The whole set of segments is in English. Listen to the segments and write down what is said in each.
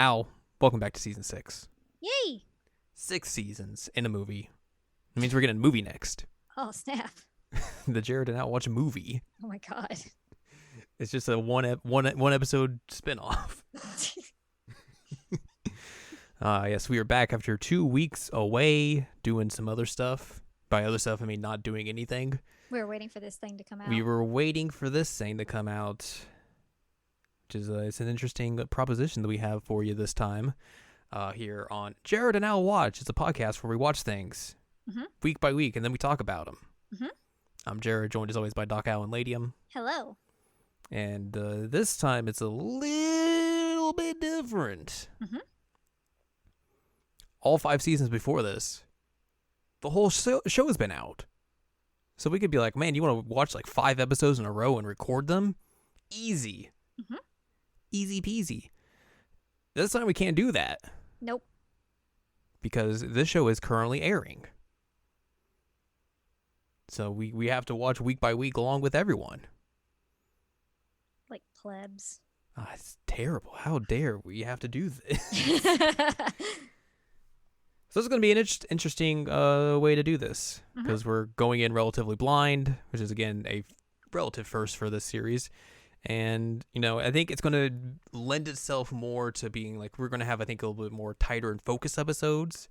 Al, welcome back to season 6. Yay! 6 seasons in a movie. It means we're getting a movie next. Oh, snap. The Jared and Al watch a movie. Oh my god. It's just a one episode spinoff. Yes, we are back after 2 weeks away doing some other stuff. By other stuff, I mean not doing anything. We were waiting for this thing to come out. We were waiting for this thing to come out, which is it's an interesting proposition that we have for you this time here on Jared and Al Watch. It's a podcast where we watch things week by week, and then we talk about them. I'm Jared, joined as always by Doc Al and Ladium. Hello. And this time it's a little bit different. All 5 seasons before this, the whole show has been out. So we could be like, man, you want to watch like 5 episodes in a row and record them? Easy. Easy peasy. This time we can't do that. Nope. Because this show is currently airing. So we have to watch week by week along with everyone. Like plebs. It's terrible. How dare we have to do this? So this is going to be an interesting way to do this. Because we're going in relatively blind, which is, again, a relative first for this series. And, you know, I think it's going to lend itself more to being like, we're going to have, I think, a little bit more tighter and focused episodes.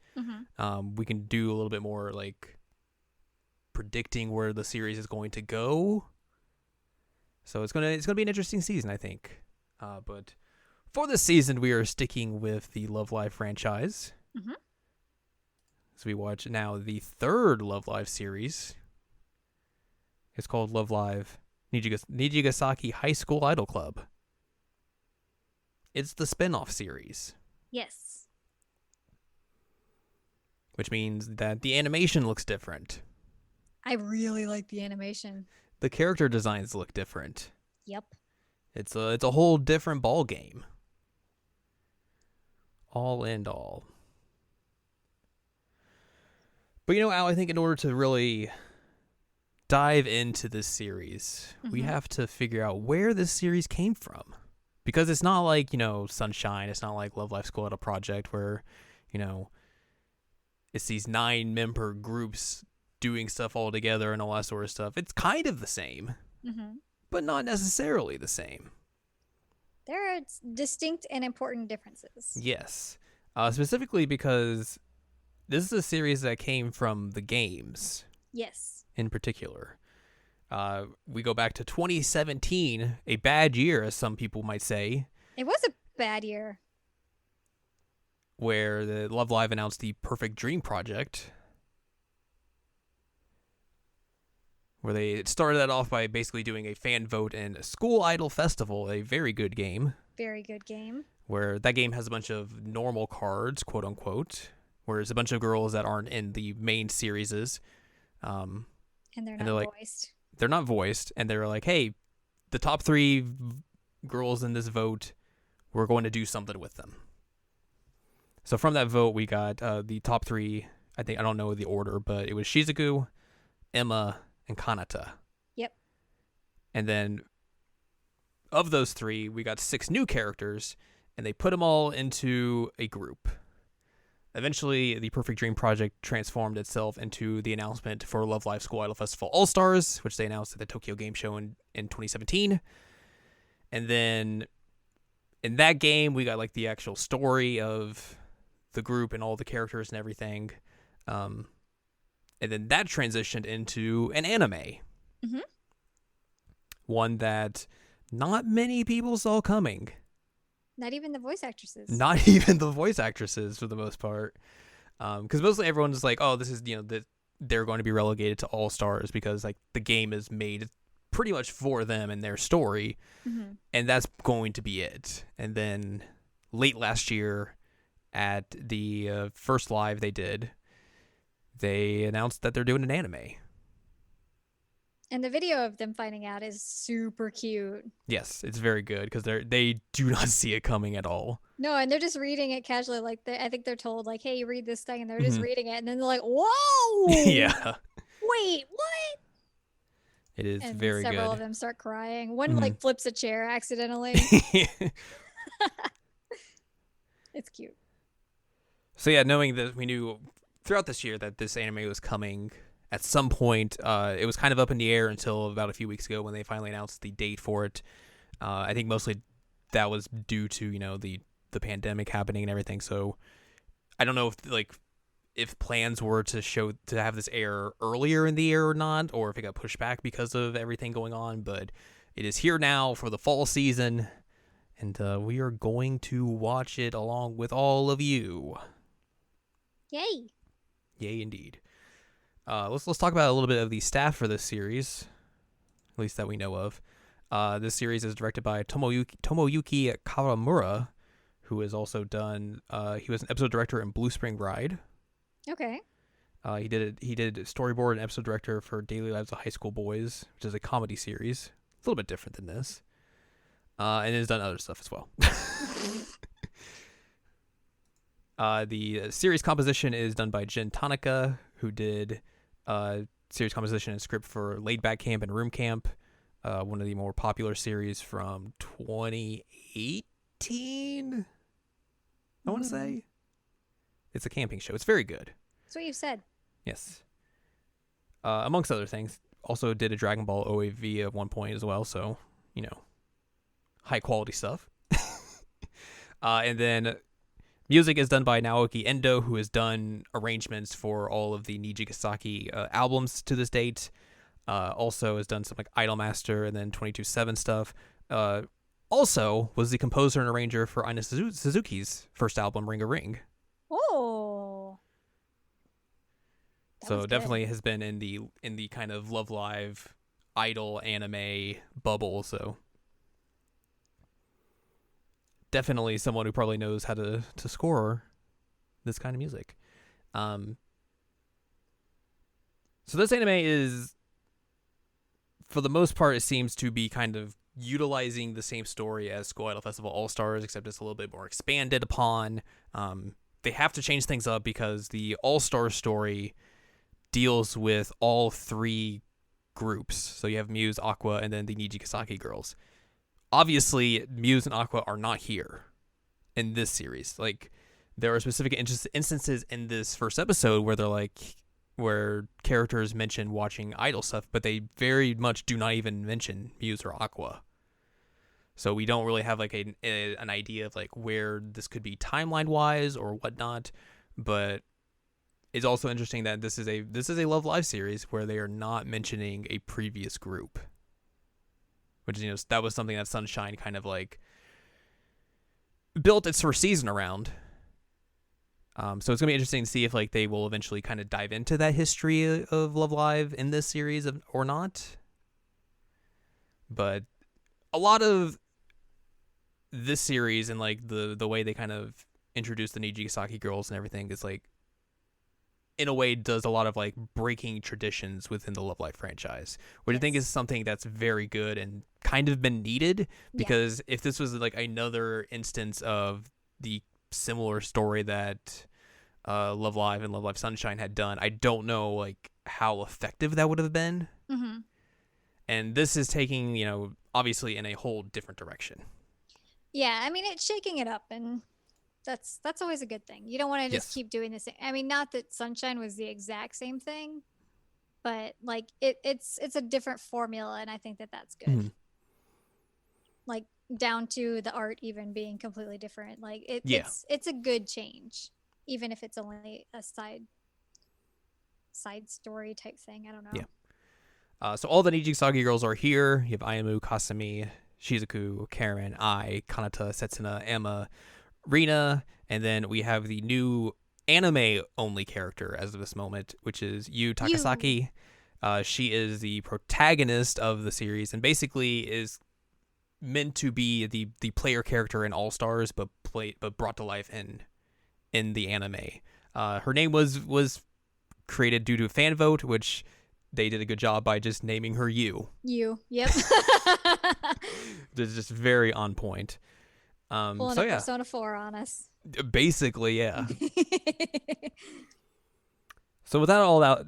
We can do a little bit more like predicting where the series is going to go. So it's gonna be an interesting season, I think. But for this season, we are sticking with the Love Live franchise. So we watch now the 3rd Love Live series. It's called Love Live Nijigasaki High School Idol Club. It's the spin-off series. Yes. Which means that the animation looks different. I really like the animation. The character designs look different. Yep. It's a whole different ball game. All and all. But you know, Al, I think in order to really dive into this series, we have to figure out where this series came from. Because it's not like, you know, Sunshine. It's not like Love Live School Idol Project where, you know, it's these 9-member groups doing stuff all together and all that sort of stuff. It's kind of the same, but not necessarily the same. There are distinct and important differences. Yes. Specifically because this is a series that came from the games. Yes. In particular. We go back to 2017, a bad year, as some people might say. It was a bad year. Where the Love Live announced the Perfect Dream Project. Where they started that off by basically doing a fan vote in School Idol Festival, a very good game. Very good game. Where that game has a bunch of normal cards, quote unquote. Whereas a bunch of girls that aren't in the main series. And they're not voiced. They're not voiced. And they're like, hey, the top 3 girls in this vote, we're going to do something with them. So from that vote, we got the top 3. I don't know the order, but it was Shizuku, Emma, and Kanata. Yep. And then of those 3, we got 6 new characters, and they put them all into a group. Eventually, the Perfect Dream Project transformed itself into the announcement for Love Live School Idol Festival All-Stars, which they announced at the Tokyo Game Show in 2017. And then in that game, we got like the actual story of the group and all the characters and everything. And then that transitioned into an anime. One that not many people saw coming. Not even the voice actresses. Not even the voice actresses for the most part. Because mostly everyone's just like, oh, this is, you know, that they're going to be relegated to All-Stars because like the game is made pretty much for them and their story. And that's going to be it. And then late last year at the first live they announced that they're doing an anime. And the video of them finding out is super cute. Yes, it's very good because they do not see it coming at all. No, and they're just reading it casually. Like I think they're told, like, "Hey, you read this thing," and they're just reading it, and then they're like, "Whoa!" Yeah. Wait, what? It is and very good. Several of them start crying. One like flips a chair accidentally. cute. So yeah, knowing that we knew throughout this year that this anime was coming at some point, it was kind of up in the air until about a few weeks ago when they finally announced the date for it. I think mostly that was due to the pandemic happening and everything. So I don't know if plans were to have this air earlier in the year or not, or if it got pushed back because of everything going on. But it is here now for the fall season, and we are going to watch it along with all of you. Yay! Yay, indeed. Let's talk about a little bit of the staff for this series, at least that we know of. This series is directed by Tomoyuki Kawamura, who has also done. He was an episode director in Blue Spring Ride. Okay. He did storyboard and episode director for Daily Lives of High School Boys, which is a comedy series, a little bit different than this. And has done other stuff as well. The series composition is done by Jin Tanaka, who did series composition and script for Laid Back Camp and Room Camp, one of the more popular series from 2018. I want to say it's a camping show. It's very good. That's what you said. Yes. Amongst other things, also did a Dragon Ball OAV at one point as well. So high quality stuff. And then music is done by Naoki Endo, who has done arrangements for all of the Nijigasaki albums to this date. Also has done some like Idolmaster and then 22/7 stuff. Also was the composer and arranger for Aina Suzuki's first album, Ring a Ring. Oh. So definitely has been in the kind of Love Live idol anime bubble. So definitely someone who probably knows how to score this kind of music. So this anime is, for the most part, it seems to be kind of utilizing the same story as School Idol Festival All-Stars, except it's a little bit more expanded upon. They have to change things up because the All-Star story deals with all three groups. So you have Muse, Aqua, and then the Nijigasaki girls. Obviously, Muse and Aqua are not here in this series. Like, there are specific instances in this first episode where characters mention watching idol stuff, but they very much do not even mention Muse or Aqua. So we don't really have like an idea of like where this could be timeline wise or whatnot. But it's also interesting that this is a Love Live series where they are not mentioning a previous group, which that was something that Sunshine kind of like built its first season around. So it's gonna be interesting to see if like they will eventually kind of dive into that history of Love Live in this series or not. But a lot of this series and like the way they kind of introduce the Nijigasaki girls and everything is like, in a way, does a lot of like breaking traditions within the Love Live franchise, which I think is something that's very good and kind of been needed, because if this was like another instance of the similar story that Love Live and Love Live Sunshine had done, I don't know like how effective that would have been. Mm-hmm. And this is taking, obviously in a whole different direction. Yeah, I mean, it's shaking it up, and that's always a good thing. You don't want to just keep doing the same. I mean, not that Sunshine was the exact same thing, but like it's a different formula, and I think that's good. Mm-hmm. Like down to the art even being completely different. Like it's a good change, even if it's only a side story type thing. I don't know. Yeah. So all the Nijigasaki girls are here. You have Ayamu, Kasumi, Shizuku, Karen, Ai, Kanata, Setsuna, Emma, Rina, and then we have the new anime-only character as of this moment, which is Yu Takasaki. She is the protagonist of the series and basically is meant to be the player character in All Stars, but brought to life in the anime. Her name was created due to a fan vote, which they did a good job by just naming her Yu. Yep. It's just very on point. Pulling a Persona 4 on us. Basically, yeah. So with that all out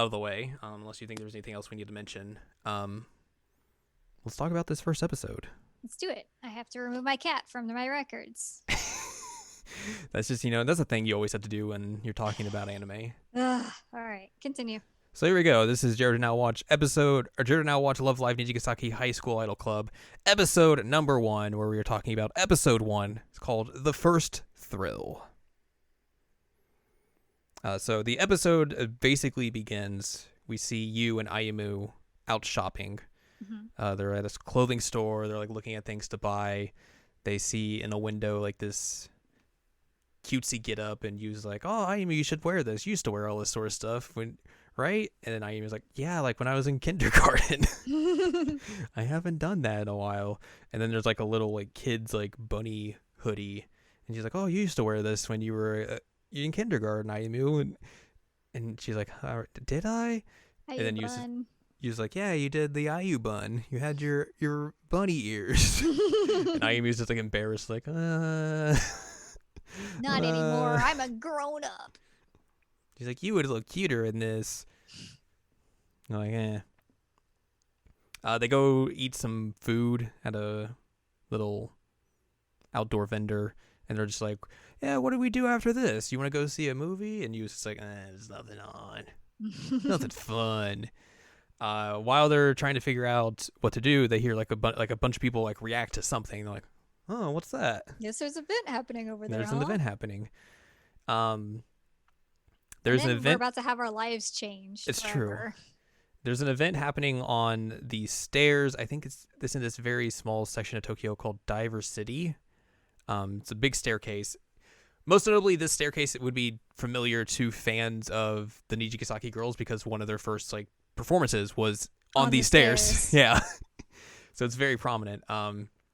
of the way, unless you think there's anything else we need to mention, let's talk about this first episode. Let's do it. I have to remove my cat from my records. That's just, that's a thing you always have to do when you're talking about anime. Ugh, all right, continue. So here we go. This is Jared Now Watch Jared Now Watch Love Live Nijigasaki High School Idol Club, episode number 1, where we are talking about episode 1. It's called The First Thrill. So the episode basically begins. We see you and Ayumu out shopping. Mm-hmm. They're at a clothing store. They're like looking at things to buy. They see in a window like this cutesy get up, and Yu's like, "Oh, Ayumu, you should wear this. You used to wear all this sort of stuff right?" And then Ayumu's like, "Yeah, like when I was in kindergarten." I haven't done that in a while. And then there's like a little like kid's like bunny hoodie, and she's like, "Oh, you used to wear this when you were in kindergarten, Ayumu." And she's like, "Did I?" Ayu and then Yu's like, "Yeah, you did the Ayu bun. You had your bunny ears." And Ayumu's just like embarrassed, like, Not anymore. I'm a grown up. She's like, "You would look cuter in this." I'm like, eh. They go eat some food at a little outdoor vendor, and they're just like, "Yeah, what do we do after this? You want to go see a movie?" And Yu's just like, "There's nothing on. Nothing fun." While they're trying to figure out what to do, they hear like a bunch of people like react to something. They're like, "Oh, what's that?" Yes, there's an event happening over there. There's an event happening. There's an event. We're about to have our lives changed. It's forever. true. There's an event happening on the stairs. I think it's in this very small section of Tokyo called Diver City. It's a big staircase. Most notably, this staircase would be familiar to fans of the Nijigasaki girls because one of their first like performances was on these stairs. Yeah. So it's very prominent.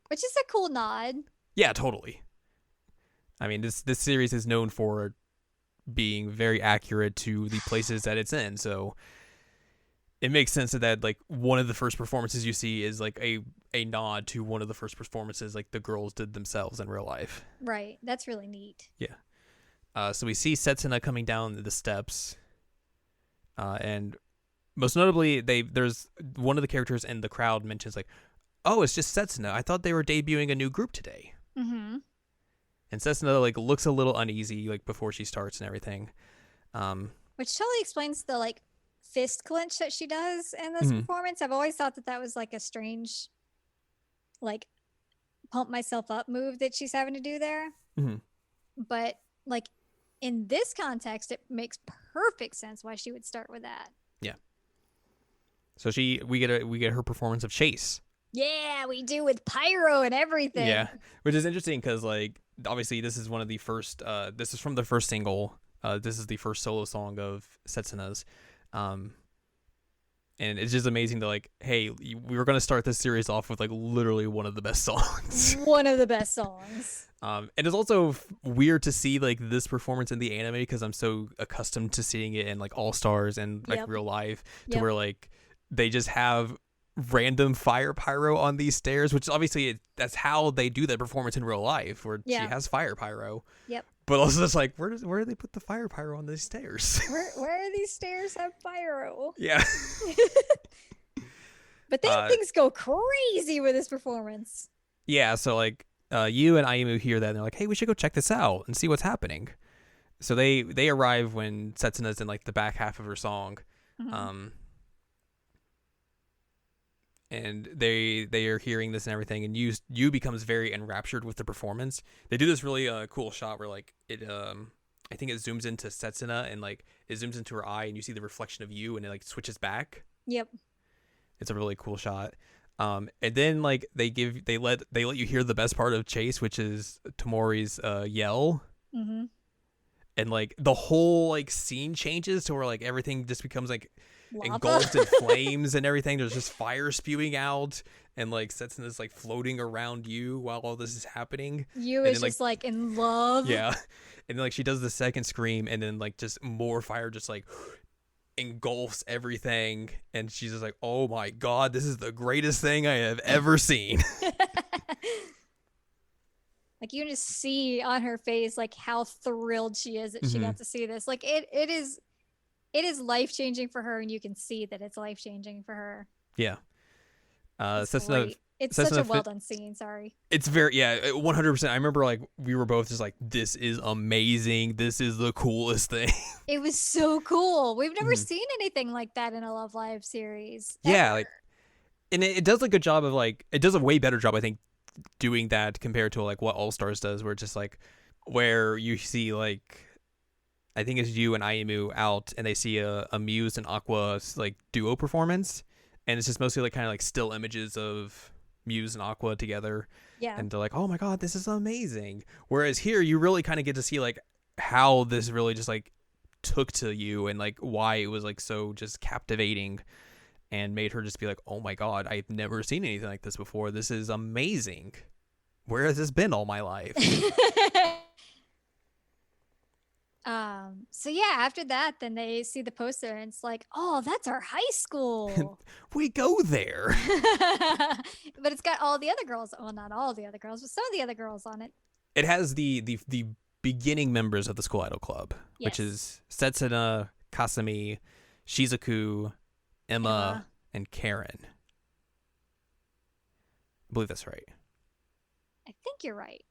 Which is a cool nod. Yeah, totally. I mean, this series is known for being very accurate to the places that it's in, so it makes sense that like one of the first performances you see is like a nod to one of the first performances like the girls did themselves in real life. Right. That's really neat. Yeah. So we see Setsuna coming down the steps, and most notably, there's one of the characters in the crowd mentions like, "Oh, it's just Setsuna. I thought they were debuting a new group today." Mm-hmm. And Setsuna like looks a little uneasy like before she starts and everything. Which totally explains the like fist clench that she does in this performance. I've always thought that was like a strange, like, pump myself up move that she's having to do there. Mm-hmm. But like in this context, it makes perfect sense why she would start with that. Yeah. So we get her performance of Chase. Yeah, we do, with pyro and everything. Yeah, which is interesting because like obviously this is one of the first. This is from the first single. This is the first solo song of Setsuna's. And it's just amazing to like, hey, we were going to start this series off with like literally one of the best songs. One of the best songs. And it's also weird to see like this performance in the anime because I'm so accustomed to seeing it in like All Stars and like real life to where like they just have random fire pyro on these stairs, which obviously that's how they do that performance in real life, where she has fire pyro. Yep. But also it's like, where do they put the fire pyro on these stairs? Where are these stairs have pyro? Yeah. But then things go crazy with this performance. Yeah, so like you and Ayumu hear that and they're like, "Hey, we should go check this out and see what's happening." So they arrive when Setsuna's in like the back half of her song. Mm-hmm. And they are hearing this and everything, and you becomes very enraptured with the performance. They do this really cool shot where like it I think it zooms into Setsuna and like it zooms into her eye and you see the reflection of you and it like switches back. Yep. It's a really cool shot. And then like they let you hear the best part of Chase, which is Tamori's yell. Mm-hmm. And like the whole like scene changes to where like everything just becomes like lava, engulfed in flames and everything. There's just fire spewing out and like Setsuna's like floating around you while all this is happening. You is just like in love. Yeah. And then like she does the second scream and then like just more fire just like engulfs everything, and she's just like, "Oh my god, this is the greatest thing I have ever seen." Like you can just see on her face like how thrilled she is that she got to see this. Like it is life-changing for her, and you can see that it's life-changing for her. Yeah. Setsuna It's Sets such an a well offi- done scene. Sorry. It's very 100%. I remember like we were both just like, this is amazing. This is the coolest thing. It was so cool. We've never Mhm. seen anything like that in a Love Live series Yeah, ever. like, and it does a good job of like, it does a way better job, I think, doing that compared to like what All Stars does, where it's just like, where you see like, I think it's you and Ayumu out, and they see a Muse and Aqua like duo performance, and it's just mostly like kind of like still images of Muse and Aqua together, Yeah. and they're like, oh my god, this is amazing. Whereas here, you really kind of get to see like how this really just like took to you, and like why it was like so just captivating, and made her just be like, oh my god, I've never seen anything like this before. This is amazing. Where has this been all my life? So yeah, after that, then they see the poster and it's like, oh, that's our high school. We go there. But it's got all the other girls. Well, not all the other girls, but some of the other girls on it. It has the beginning members of the School Idol Club, which Yes. is Setsuna, Kasumi, Shizuku, Emma, and Karen. I believe that's right. I think you're right.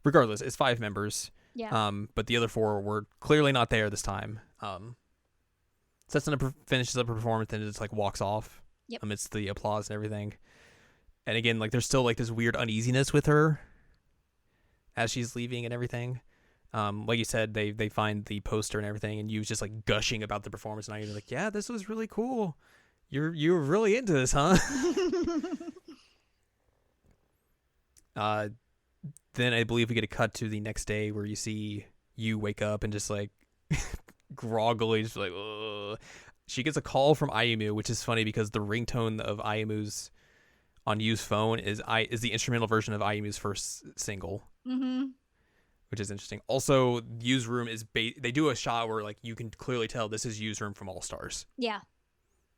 Regardless, it's 5 members. Yeah. But the other 4 were clearly not there this time. Setsuna finishes up her performance and just like walks off amidst the applause and everything. And again, like there's still like this weird uneasiness with her as she's leaving and everything. Like you said, they find the poster and everything, and you was just like gushing about the performance, and you're like, yeah, this was really cool. You were really into this, huh? Then I believe we get a cut to the next day where you see you wake up and just like groggily, just like, ugh. She gets a call from Ayumu, which is funny because the ringtone of Ayumu's on Yu's phone is the instrumental version of Ayumu's first single, which is interesting. Also, Yu's room is they do a shot where like you can clearly tell this is Yu's room from All Stars. Yeah.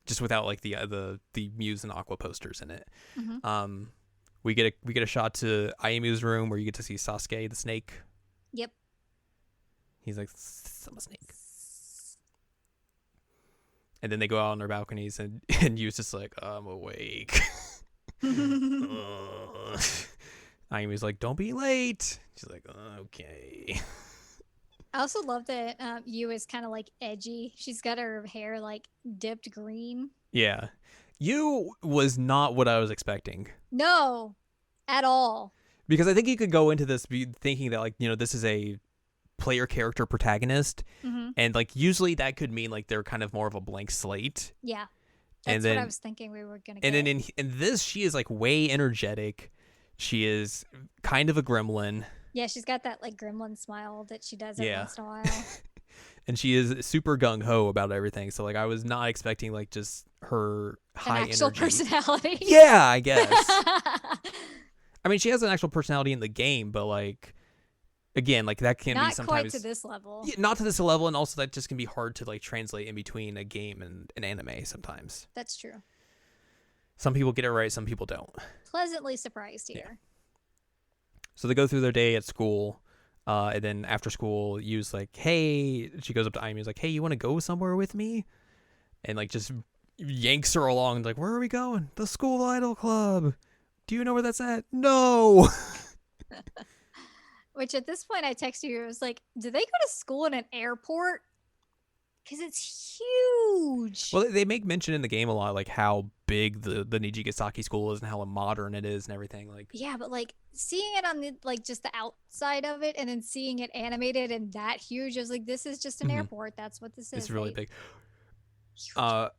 Just without like the Muse and Aqua posters in it. We get a shot to Ayumu's room where you get to see Sasuke the snake. Yep. He's like, I'm a snake. And then they go out on their balconies, and Yu's just like, I'm awake. Ayumi's like, don't be late. She's like, okay. I also love that Yu is kind of like edgy. She's got her hair like dipped green. Yeah. Yu was not what I was expecting. No, at all. Because I think you could go into this thinking that like, this is a player character protagonist, and like usually that could mean like they're kind of more of a blank slate. Yeah. That's what I was thinking we were going to get. And then in this, she is like way energetic. She is kind of a gremlin. Yeah, she's got that like gremlin smile that she does every once in a while. And she is super gung-ho about everything. So like I was not expecting like just her high actual energy personality. Yeah, I guess. I mean, she has an actual personality in the game, but like again, like that can not be sometimes quite to this level. Yeah, not to this level, and also that just can be hard to like translate in between a game and an anime sometimes. That's true. Some people get it right, some people don't. Pleasantly surprised here. Yeah. So they go through their day at school, and then after school, Yu's like, hey, she goes up to Ayumi's like, hey, you want to go somewhere with me? And like just yanks her along, like, where are we going? The School Idol Club. Do you know where that's at? No. Which at this point I texted you, it was like, do they go to school in an airport? Because it's huge. Well, they make mention in the game a lot, like how big the Nijigasaki school is and how modern it is and everything. Like, yeah, but like seeing it on the like just the outside of it, and then seeing it animated and that huge, I was like, this is just an airport. That's what this is. It's really big.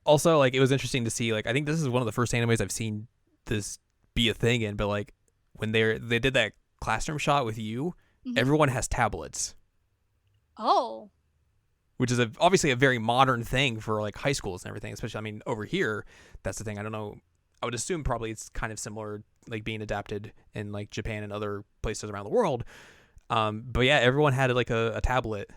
Also, like it was interesting to see. Like, I think this is one of the first animes I've seen this be a thing in. But like when they did that classroom shot with you, everyone has tablets. Oh. Which is obviously a very modern thing for like high schools and everything. Especially, I mean, over here, that's the thing. I don't know. I would assume probably it's kind of similar, like being adapted in like Japan and other places around the world. But yeah, everyone had like a tablet,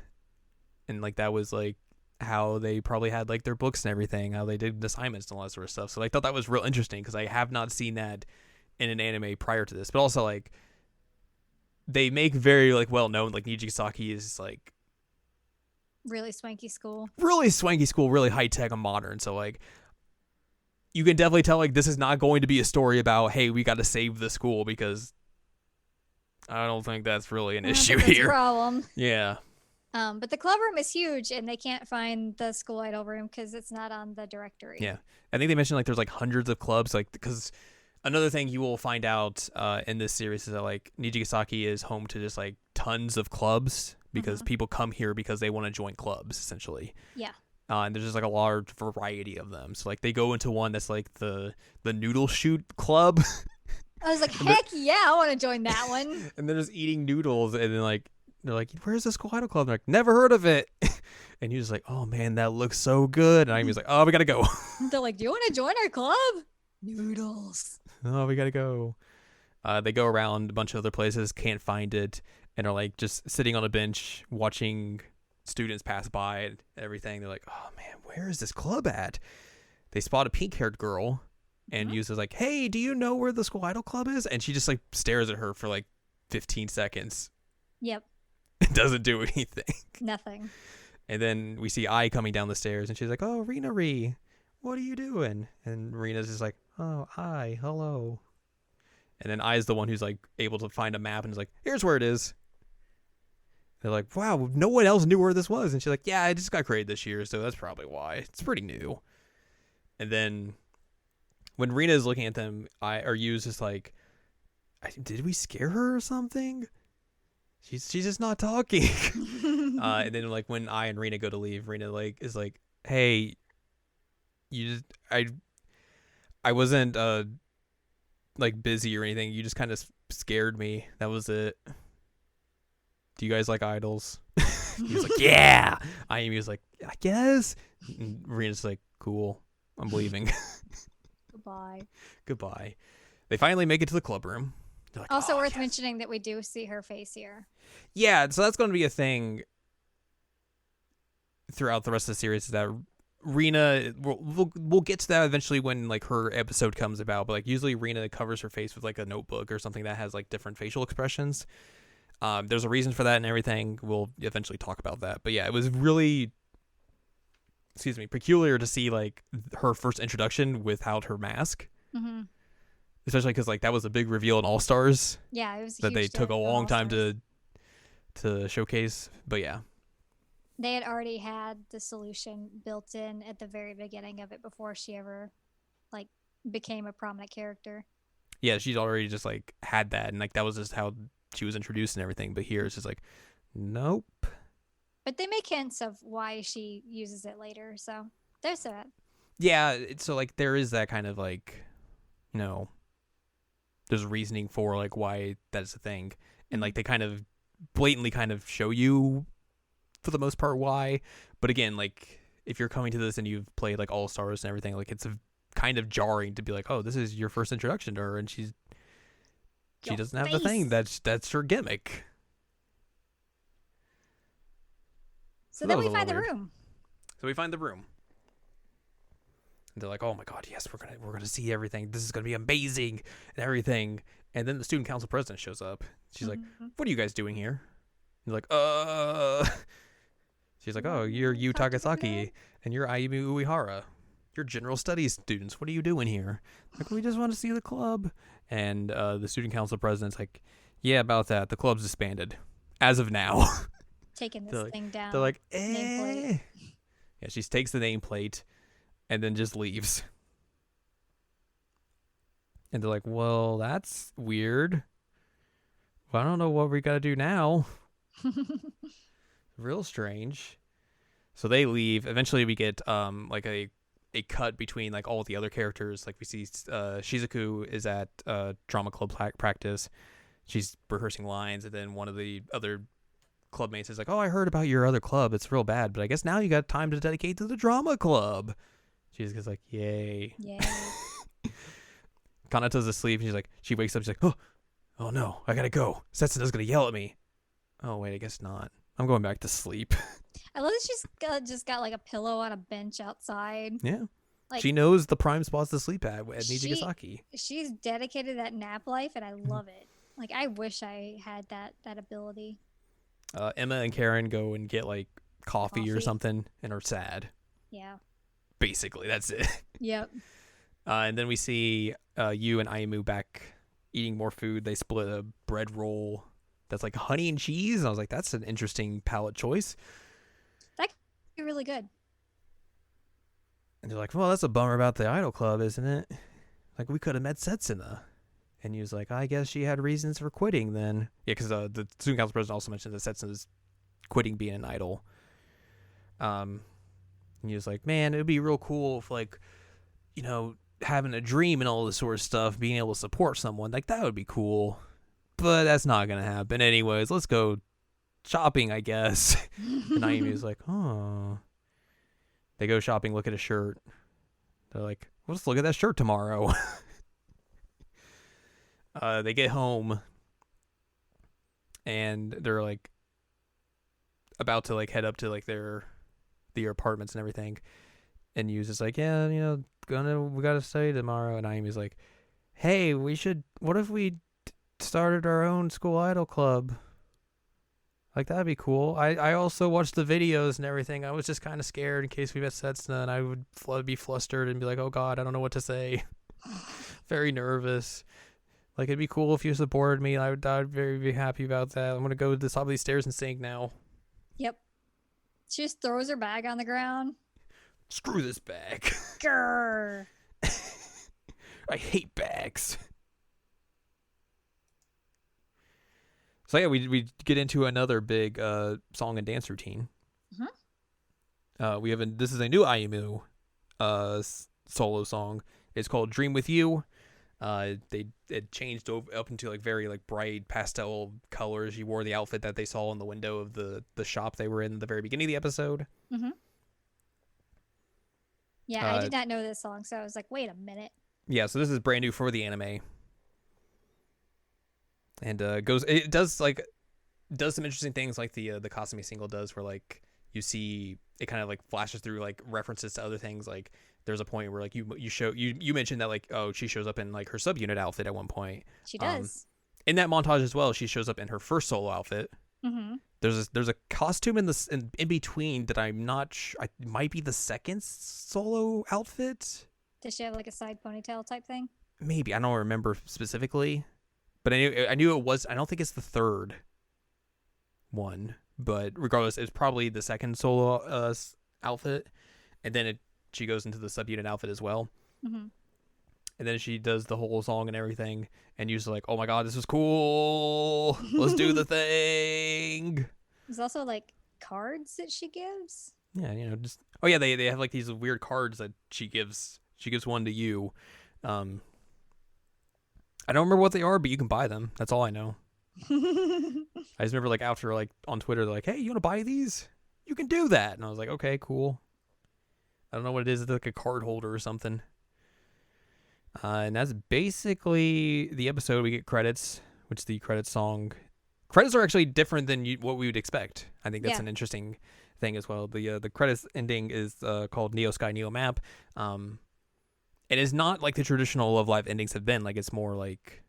and like that was like how they probably had like their books and everything, how they did assignments and all that sort of stuff. So I thought that was real interesting because I have not seen that in an anime prior to this. But also like they make very like well known, like Nijigasaki is like really swanky school, really high tech and modern. So like you can definitely tell like this is not going to be a story about, hey, we got to save the school, because I don't think that's really an issue that's here. a problem. Yeah. But the club room is huge, and they can't find the school idol room because it's not on the directory. Yeah. I think they mentioned like there's like hundreds of clubs, like, because another thing you will find out in this series is that like Nijigasaki is home to just like tons of clubs, because people come here because they want to join clubs, essentially. Yeah. And there's just like a large variety of them. So like they go into one that's like the noodle shoot club. I was like, heck yeah, I want to join that one. And they're just eating noodles, and then like they're like, where's the school idol club? And they're like, never heard of it. And you're just like, oh man, that looks so good. And I'm just like, oh, we gotta go. They're like, do you want to join our club? Noodles. Oh, we gotta go. They go around a bunch of other places, can't find it, and are like just sitting on a bench watching students pass by and everything. They're like, oh man, where is this club at? They spot a pink-haired girl, and uses like, hey, do you know where the school idol club is? And she just like stares at her for like 15 seconds. Yep. It doesn't do anything. Nothing. And then we see Ai coming down the stairs, and she's like, oh, Rina, what are you doing? And Rina's just like, oh, Ai, hello. And then Ai's the one who's like able to find a map and is like, here's where it is. They're like, wow, no one else knew where this was. And she's like, yeah, it just got created this year, so that's probably why. It's pretty new. And then when Rina is looking at them, Yu's just like, did we scare her or something? She's just not talking. And then like when Ai and Rina go to leave, Rina like is like, hey, I wasn't like busy or anything. You just kind of scared me. That was it. Do you guys like idols? He was like, yeah. Ayumi was like, I guess. And Rina's like, cool. I'm leaving. Goodbye. They finally make it to the club room. Like, also worth mentioning that we do see her face here. Yeah, so that's going to be a thing throughout the rest of the series, is that Rina, we'll get to that eventually when like her episode comes about, but like usually Rina covers her face with like a notebook or something that has like different facial expressions. There's a reason for that and everything. We'll eventually talk about that. But yeah, it was really, peculiar to see like her first introduction without her mask. Mm-hmm. Especially because like that was a big reveal in All Stars. Yeah, it was that they took a long time to showcase. But yeah, they had already had the solution built in at the very beginning of it before she ever like became a prominent character. Yeah, she's already just like had that, and like that was just how she was introduced and everything. But here it's just like, nope. But they make hints of why she uses it later, so there's that. Yeah, so like there is that kind of like, there's reasoning for like why that's a thing, and like they kind of blatantly kind of show you for the most part why. But again, like if you're coming to this and you've played like All Stars and everything, like it's kind of jarring to be like, oh, this is your first introduction to her, and she doesn't have the thing that's her gimmick. So then we find the room. So we find the room. And they're like, oh my god, yes, we're gonna see everything. This is gonna be amazing and everything. And then the student council president shows up. She's like, what are you guys doing here? And they're like, She's like, oh, you're Yu Takasaki and you're Ayumi Uehara. You're general studies students. What are you doing here? Like, we just want to see the club. And the student council president's like, yeah, about that. The club's disbanded as of now. Taking this thing down. They're like, eh. Yeah, she takes the nameplate and then just leaves. And they're like, well, that's weird. Well, I don't know what we got to do now. Real strange. So they leave. Eventually we get like a cut between like all the other characters. Like we see Shizuku is at drama club practice. She's rehearsing lines, and then one of the other clubmates is like, oh, I heard about your other club. It's real bad, but I guess now you got time to dedicate to the drama club. Shizuku's like, yay. Kanata's asleep, and she wakes up, she's like, oh no, I gotta go. Setsuna's gonna yell at me. Oh wait, I guess not. I'm going back to sleep. I love that she's just got like a pillow on a bench outside. Yeah. Like, she knows the prime spots to sleep at Nijigasaki. She's dedicated to that nap life, and I love it. Like, I wish I had that ability. Emma and Karen go and get like coffee or something and are sad. Yeah. Basically, that's it. Yep. And then we see Yu and Ayumu back eating more food. They split a bread roll that's like honey and cheese. And I was like, that's an interesting palate choice. That could be really good. And they're like, well, that's a bummer about the Idol Club, isn't it? Like, we could have met Setsuna. And he was like, I guess she had reasons for quitting then. Yeah, because the student council president also mentioned that Setsuna's quitting being an idol. And he was like, man, it would be real cool if, like, you know, having a dream and all this sort of stuff, being able to support someone, like, that would be cool. But that's not going to happen. Anyways, let's go shopping, I guess. And Naomi was like, oh. They go shopping, look at a shirt. They're like, well, let's look at that shirt tomorrow. They get home and they're like about to like head up to like their apartments and everything. And Yu's just like, yeah, you know, we gotta study tomorrow. And Ayumi's like, hey, what if we started our own school idol club? Like, that'd be cool. I also watched the videos and everything. I was just kind of scared in case we met Setsuna, and I would be flustered and be like, oh God, I don't know what to say. Very nervous. Like, it'd be cool if you supported me. I'd very be happy about that. I'm going to go to the top of these stairs and sing now. Yep. She just throws her bag on the ground. Screw this bag. Grr. I hate bags. So yeah, we get into another big song and dance routine. Mm-hmm. This is a new Ayumu solo song. It's called "Dream with You." It changed up into like very like bright pastel colors. She wore the outfit that they saw in the window of the shop they were in the very beginning of the episode. Mm-hmm. Yeah, I did not know this song, so I was like, wait a minute. Yeah, so this is brand new for the anime. And it does some interesting things like the Kasumi single does, where like you see it kind of like flashes through like references to other things. Like there's a point where like you mentioned that like, oh, she shows up in like her subunit outfit at one point. She does. In that montage as well, she shows up in her first solo outfit. Mm-hmm. There's a costume in between that I'm not it might be the second solo outfit. Does she have like a side ponytail type thing? Maybe, I don't remember specifically. But I knew it was. I don't think it's the third one, but regardless, it's probably the second solo outfit, and then she goes into the subunit outfit as well. Mm-hmm. And then she does the whole song and everything, and you're just like, "Oh my God, this is cool! Let's do the thing." There's also like cards that she gives. Yeah, you know, just they have like these weird cards that she gives. She gives one to you. I don't remember what they are, but you can buy them. That's all I know. I just remember like after like on Twitter, they're like, hey, you want to buy these? You can do that. And I was like, okay, cool. I don't know what it is. It's like a card holder or something. And that's basically the episode. We get credits, which is the credits song. Credits are actually different than what we would expect. I think that's an interesting thing as well. The credits ending is called Neo Sky Neo Map. It is not like the traditional Love Live endings have been. Like, it's more like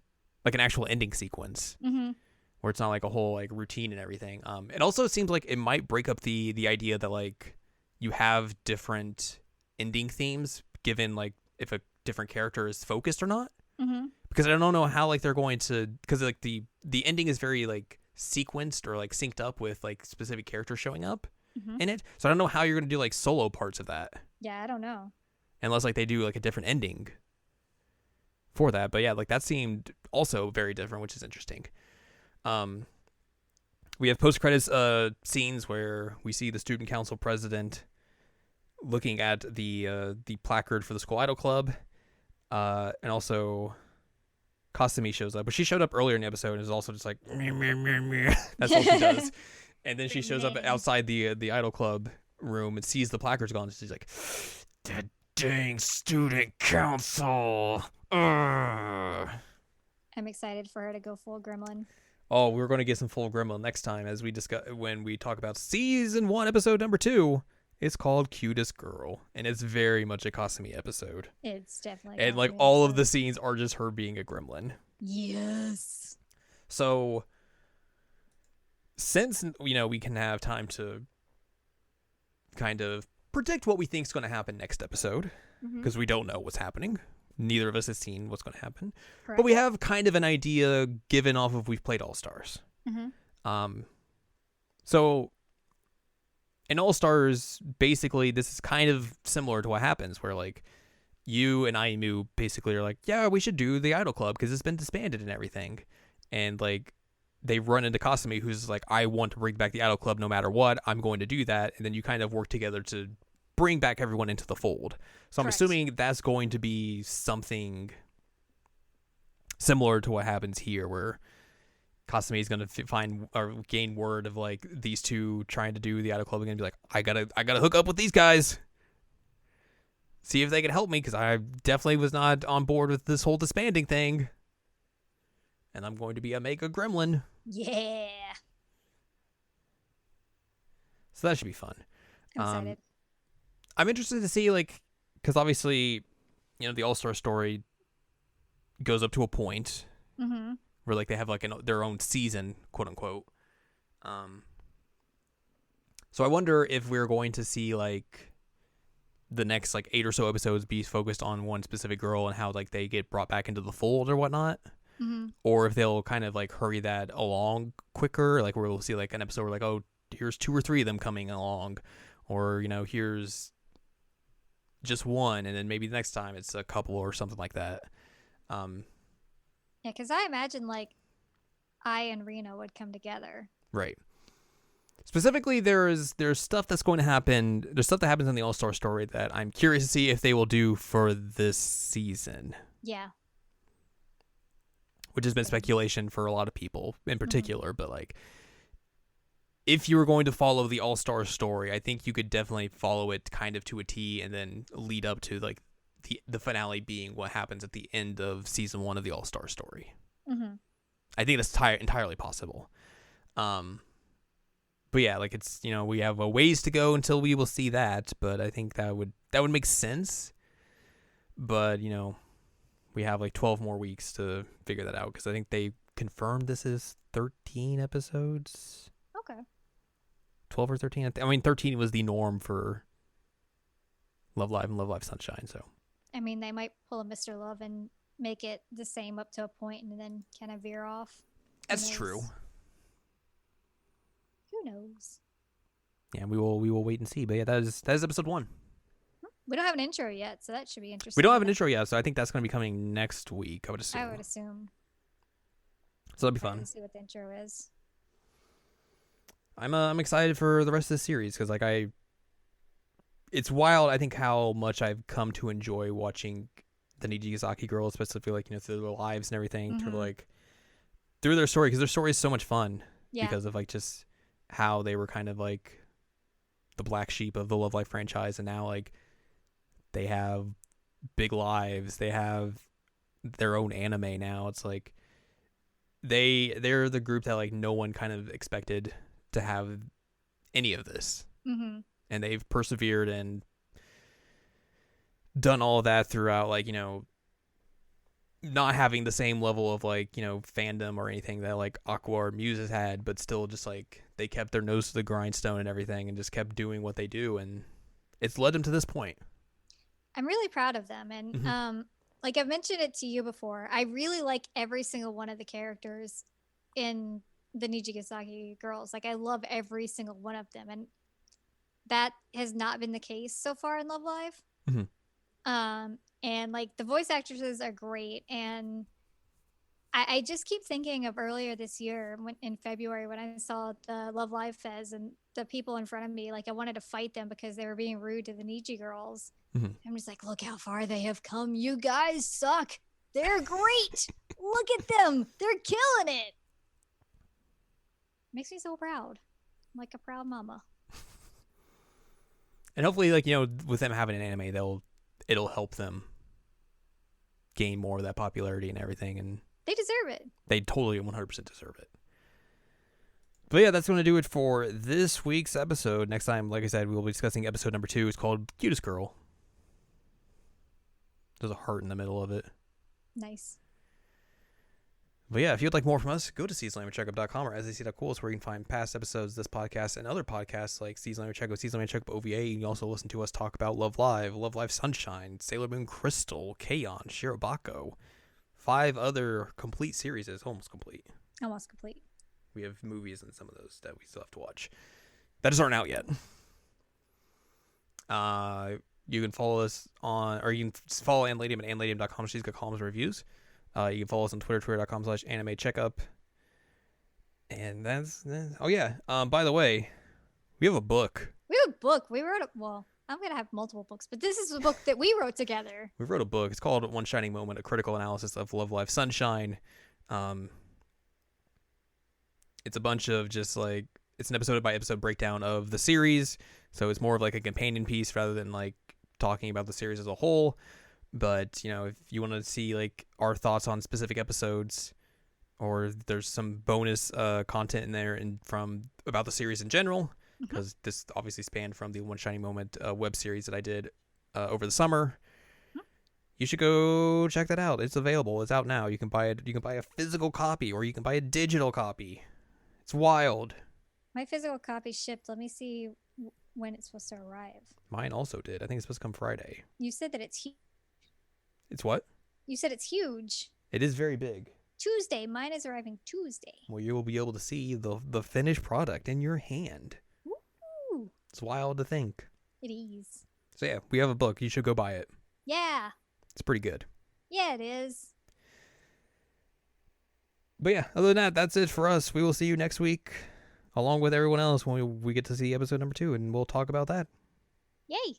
an actual ending sequence, mm-hmm. where it's not like a whole like routine and everything. It also seems like it might break up the idea that like you have different ending themes given like if a different character is focused or not. Mm-hmm. Because I don't know how like they're going to, because like the ending is very like sequenced or like synced up with like specific characters showing up mm-hmm. in it. So I don't know how you're going to do like solo parts of that. Yeah, I don't know. Unless like they do like a different ending for that. But yeah, like that seemed also very different, which is interesting. We have post-credits scenes where we see the student council president looking at the placard for the school idol club, and also Kasumi shows up. But she showed up earlier in the episode and is also just like meh, meh, meh, meh. That's all she does. And then she shows up outside the idol club room and sees the placards gone. And she's like, "That dang student council." Ugh. I'm excited for her to go full gremlin. Oh, we're going to get some full gremlin next time as we discuss when we talk about season 1, episode number 2. It's called Cutest Girl, and it's very much a Kasumi episode. It's definitely. And like all of the scenes are just her being a gremlin. Yes. So, since we can have time to kind of predict what we think is going to happen next episode, because we don't know what's happening. neither of us has seen what's going to happen. Correct. But we have kind of an idea given off of we've played All-Stars. Mm-hmm. So in All-Stars, basically, this is kind of similar to what happens, where like you and Aimu basically are like, yeah, we should do the Idol Club because it's been disbanded and everything. And like they run into Kasumi, who's like, I want to bring back the Idol Club no matter what. I'm going to do that. And then you kind of work together to bring back everyone into the fold. So I'm Correct. assuming that's going to be something similar to what happens here, where Kasumi is going to find or gain word of like these two trying to do the Idol Club again and be like, I gotta hook up with these guys. See if they can help me, because I definitely was not on board with this whole disbanding thing. And I'm going to be a mega gremlin. Yeah. So that should be fun. I'm excited. I'm interested to see, like, because obviously, you know, the All-Star story goes up to a point where, like, they have, like, their own season, quote unquote. So I wonder if we're going to see, like, the next, like, 8 or so episodes be focused on one specific girl and how, like, they get brought back into the fold or whatnot. Or if they'll kind of, like, hurry that along quicker, like, where we'll see, like, an episode where, like, oh, here's 2 or 3 of them coming along. Or, you know, here's just one, and then maybe the next time it's a couple or something like that. Yeah, because I imagine, like, I and Reno would come together. Right. Specifically, there's stuff that's going to happen. There's stuff that happens in the All-Star story that I'm curious to see if they will do for this season. Yeah. Which has been speculation for a lot of people in particular, but like, if you were going to follow the All-Star story, I think you could definitely follow it kind of to a T and then lead up to like the finale being what happens at the end of season 1 of the All-Star story. I think that's entirely possible. But yeah, like it's, you know, we have a ways to go until we will see that, but I think that would make sense. But, you know, we have like 12 more weeks to figure that out, because I think they confirmed this is 13 episodes. Okay. 12 or 13. I mean, 13 was the norm for Love Live and Love Live Sunshine, so. I mean, they might pull a Mr. Love and make it the same up to a point and then kind of veer off. That's true. Who knows? Yeah, we will wait and see. But yeah, that is episode 1. We don't have an intro yet, so that should be interesting. We don't have an intro yet, so I think that's going to be coming next week, I would assume. I would assume. So that'll be fun. See what the intro is. I'm excited for the rest of the series, because like it's wild, I think, how much I've come to enjoy watching the Nijigasaki girls, especially like, you know, through their lives and everything, through their story, because their story is so much fun because of like just how they were kind of like the black sheep of the Love Life franchise, and now like they have big lives, they have their own anime now. It's like they're the group that like no one kind of expected to have any of this, and they've persevered and done all of that throughout, like, you know, not having the same level of like, you know, fandom or anything that like Aqua or Muse has had, but still just like they kept their nose to the grindstone and everything and just kept doing what they do, and it's led them to this point. I'm really proud of them, and like I've mentioned it to you before, I really like every single one of the characters in the Nijigasaki girls. Like I love every single one of them, and that has not been the case so far in Love Live. And like the voice actresses are great, and I just keep thinking of earlier this year in February when I saw the Love Live Fez and the people in front of me, like I wanted to fight them because they were being rude to the Niji girls. I'm just like, look how far they have come. You guys suck. They're great. Look at them. They're killing it. Makes me so proud. I'm like a proud mama. And hopefully, like, you know, with them having an anime, it'll help them gain more of that popularity and everything, and they deserve it. They totally 100% deserve it. But yeah, that's going to do it for this week's episode. Next time, like I said, we will be discussing episode number 2. It's called Cutest Girl. There's a heart in the middle of it. Nice. But yeah, if you'd like more from us, go to seasonlanguagecheckup.com or sac.cool, where you can find past episodes of this podcast and other podcasts like Season Language Checkup, Season Language Checkup OVA. You can also listen to us talk about Love Live, Love Live Sunshine, Sailor Moon Crystal, K-On!, Shirobako. 5 other complete series, almost complete. Almost complete. We have movies and some of those that we still have to watch. That just aren't out yet. You can follow us on, or you can follow Anladium at anladium.com. She's got columns and reviews. You can follow us on Twitter, twitter.com/animecheckup. And oh yeah. By the way, we have a book. We have a book. We wrote well, I'm going to have multiple books, but this is a book that we wrote together. We wrote a book. It's called One Shining Moment, a critical analysis of Love Live Sunshine. It's a bunch of just like, it's an episode by episode breakdown of the series. So it's more of like a companion piece rather than like talking about the series as a whole. But, you know, if you want to see like our thoughts on specific episodes, or there's some bonus content in there and from about the series in general, because this obviously spanned from the One Shining Moment web series that I did over the summer. You should go check that out. It's available. It's out now. You can buy it. You can buy a physical copy, or you can buy a digital copy. It's wild. My physical copy shipped. Let me see when it's supposed to arrive. Mine also did. I think it's supposed to come Friday. You said that it's huge. It's what? You said it's huge. It is very big. Tuesday. Mine is arriving Tuesday. Well, you will be able to see the finished product in your hand. Woo! It's wild to think. It is. So yeah, we have a book. You should go buy it. Yeah. It's pretty good. Yeah, it is. But yeah, other than that, that's it for us. We will see you next week, along with everyone else, when we get to see episode number 2, and we'll talk about that. Yay!